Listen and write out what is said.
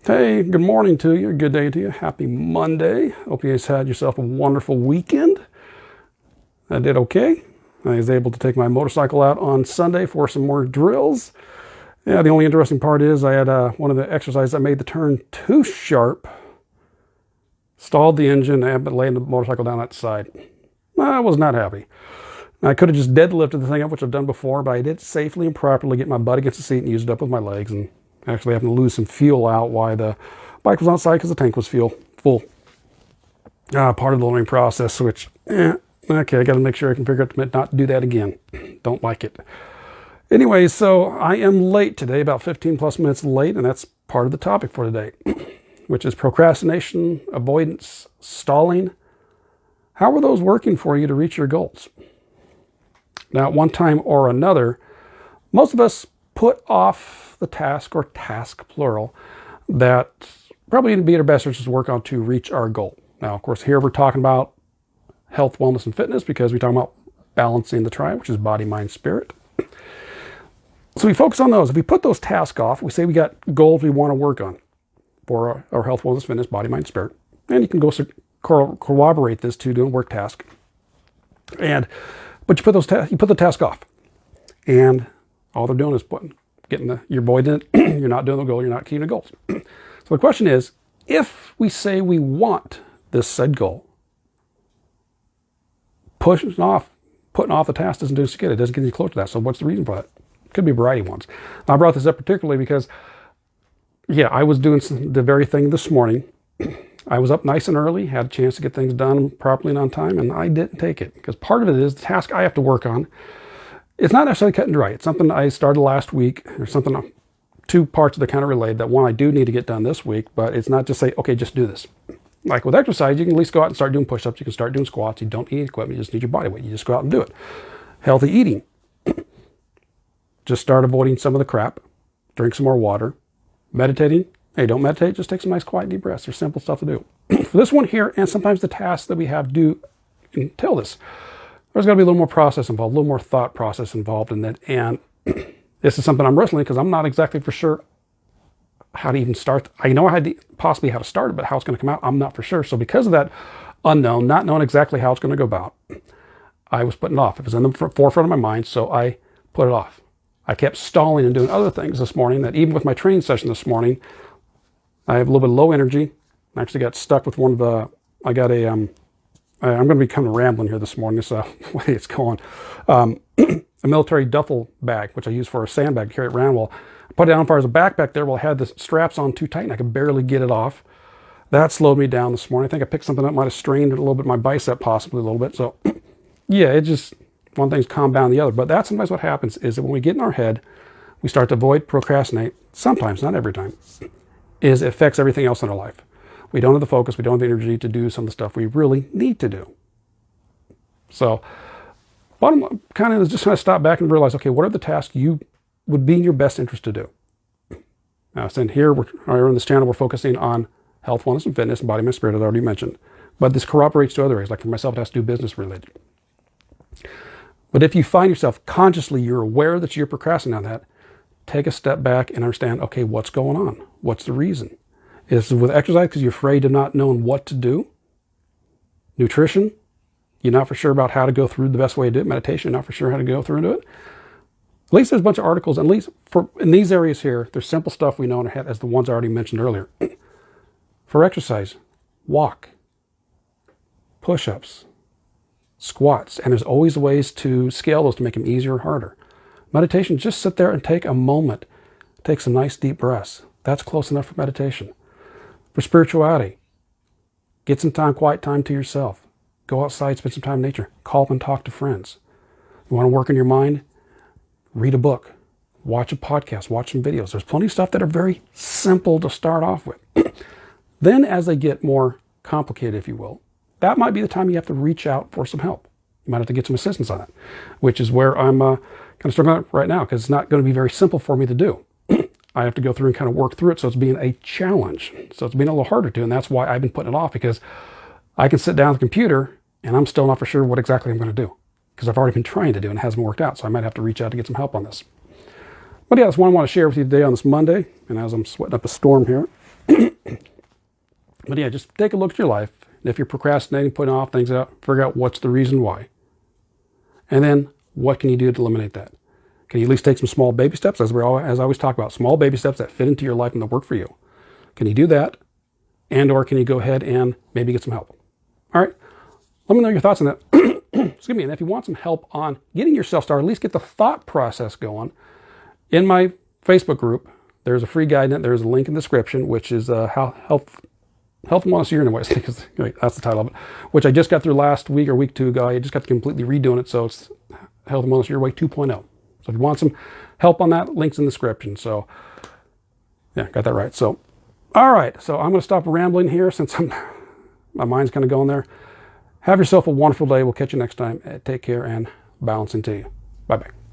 Hey, good morning to you. Good day to you. Happy Monday. Hope you guys had yourself a wonderful weekend. I did okay. I was able to take my motorcycle out on Sunday for some more drills. Yeah, the only interesting part is I had one of the exercises, I made the turn too sharp, stalled the engine, and laid the motorcycle down at the side. I was not happy. I could have just deadlifted the thing up, which I've done before, but I did safely and properly get my butt against the seat and use it up with my legs, and actually having to lose some fuel out while the bike was outside because the tank was full. Part of the learning process, which, okay, I got to make sure I can figure out to not do that again. Don't like it. Anyway, so I am late today, about 15 plus minutes late, and that's part of the topic for today, which is procrastination, avoidance, stalling. How are those working for you to reach your goals? Now, at one time or another, most of us put off the task, or task plural, that probably would be in our best interest to work on to reach our goal. Now, of course, here we're talking about health, wellness, and fitness because we're talking about balancing the triad, which is body, mind, spirit. So we focus on those. If we put those tasks off, we say we got goals we want to work on for our health, wellness, fitness, body, mind, spirit. And you can go corroborate this to doing work task. But you put the task off, and all they're doing is you're avoiding it. You're not doing the goal. You're not keeping the goals. So the question is, if we say we want this said goal, putting off the task doesn't do us good. It doesn't get you close to that. So what's the reason for that? Could be a variety of ones. I brought this up particularly because, I was doing the very thing this morning. I was up nice and early, had a chance to get things done properly and on time, and I didn't take it because part of it is the task I have to work on. It's not necessarily cut and dry. It's something I started last week, or something, two parts of the kind of related. That one I do need to get done this week, but it's not just say, okay, just do this. Like with exercise, you can at least go out and start doing push-ups. You can start doing squats. You don't need equipment. You just need your body weight. You just go out and do it. Healthy eating. Just start avoiding some of the crap. Drink some more water. Meditating. Hey, don't meditate. Just take some nice quiet deep breaths. There's simple stuff to do. For this one here, and sometimes the tasks that we have do entail this, there's got to be a little more process involved, a little more thought process involved in that. And this is something I'm wrestling because I'm not exactly for sure how to even start. I know possibly how to start it, but how it's going to come out, I'm not for sure. So because of that unknown, not knowing exactly how it's going to go about, I was putting it off. It was in the forefront of my mind, so I put it off. I kept stalling and doing other things this morning that even with my training session this morning, I have a little bit of low energy. I actually got stuck with I'm going to be kind of rambling here this morning. This way it's going. A military duffel bag, which I use for a sandbag to carry it around. Well, I put it down as far as a backpack there. Well, I had the straps on too tight and I could barely get it off. That slowed me down this morning. I think I picked something up, might have strained a little bit, my bicep possibly a little bit. So it just, one thing's calmed down the other. But that's sometimes what happens is that when we get in our head, we start to procrastinate, sometimes, not every time, it affects everything else in our life. We don't have the focus, we don't have the energy to do some of the stuff we really need to do. So, bottom line kind of is just kind of stop back and realize, okay, what are the tasks you would be in your best interest to do? Now, since here, on this channel, we're focusing on health, wellness, and fitness, and body, mind, spirit, as I already mentioned. But this corroborates to other areas. Like for myself, it has to do business related. But if you find yourself consciously, you're aware that you're procrastinating on that, take a step back and understand, okay, what's going on? What's the reason? Is it with exercise because you're afraid of not knowing what to do? Nutrition, you're not for sure about how to go through the best way to do it. Meditation, you're not for sure how to go through and do it. At least there's a bunch of articles, at least in these areas here, there's simple stuff we know in our head as the ones I already mentioned earlier. For exercise, walk, push-ups, squats, and there's always ways to scale those to make them easier or harder. Meditation, just sit there and take a moment. Take some nice deep breaths. That's close enough for meditation. For spirituality, get some time, quiet time to yourself. Go outside, spend some time in nature. Call up and talk to friends. You want to work on your mind? Read a book. Watch a podcast. Watch some videos. There's plenty of stuff that are very simple to start off with. Then as they get more complicated, if you will, that might be the time you have to reach out for some help. You might have to get some assistance on it, which is where I'm kind of struggling right now because it's not going to be very simple for me to do. I have to go through and kind of work through it, so it's being a challenge. So it's being a little harder to, and that's why I've been putting it off, because I can sit down at the computer and I'm still not for sure what exactly I'm going to do because I've already been trying to do and it hasn't worked out. So I might have to reach out to get some help on this. But yeah, that's one I want to share with you today on this Monday. And as I'm sweating up a storm here, But yeah, just take a look at your life. If you're procrastinating, putting off things out, figure out what's the reason why. And then what can you do to eliminate that? Can you at least take some small baby steps, as I always talk about, small baby steps that fit into your life and that work for you? Can you do that? And or can you go ahead and maybe get some help? All right, let me know your thoughts on that. Excuse me. And if you want some help on getting yourself started, at least get the thought process going, in my Facebook group, there's a free guide in it. There's a link in the description, which is how health and wellness year anyways, because that's the title of it, which I just got through last week or week 2 ago. I just got to completely redoing it, so it's Health and Wellness Your Way 2.0. So if you want some help on that, link's in the description. So yeah, got that right. So all right, so I'm going to stop rambling here since my mind's kind of going there. Have yourself a wonderful day. We'll catch you next time. Take care and balance into you. Bye-bye.